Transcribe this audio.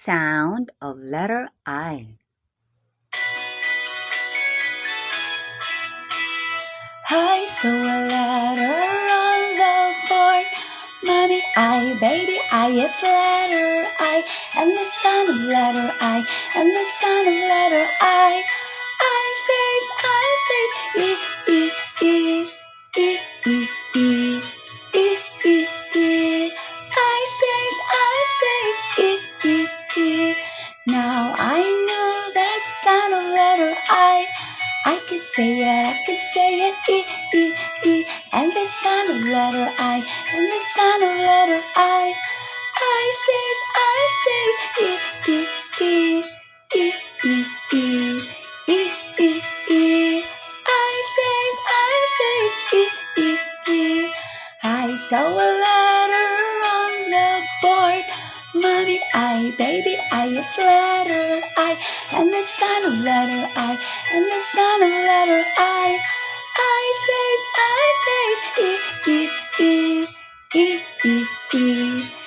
sound of letter I. I saw a letter on the board. Mommy, I, baby, I, it's letter I, and the sound of letter I, and the sound of letter I. I says, E, E, E, E, E, E, E, E, E. I says, E, E, E. Now I know the sound of letter I can say it, E, E, E, and the sound of letter I, and the sound of letter I. I says, E, E, E, E, E, E, E, E, E. I says, E, E, E. I saw a letter on the board. Mommy, I, baby, I, it's letter I, and the sound of letter I, and the sound of letter I. I says, E, E, E, E, E, E.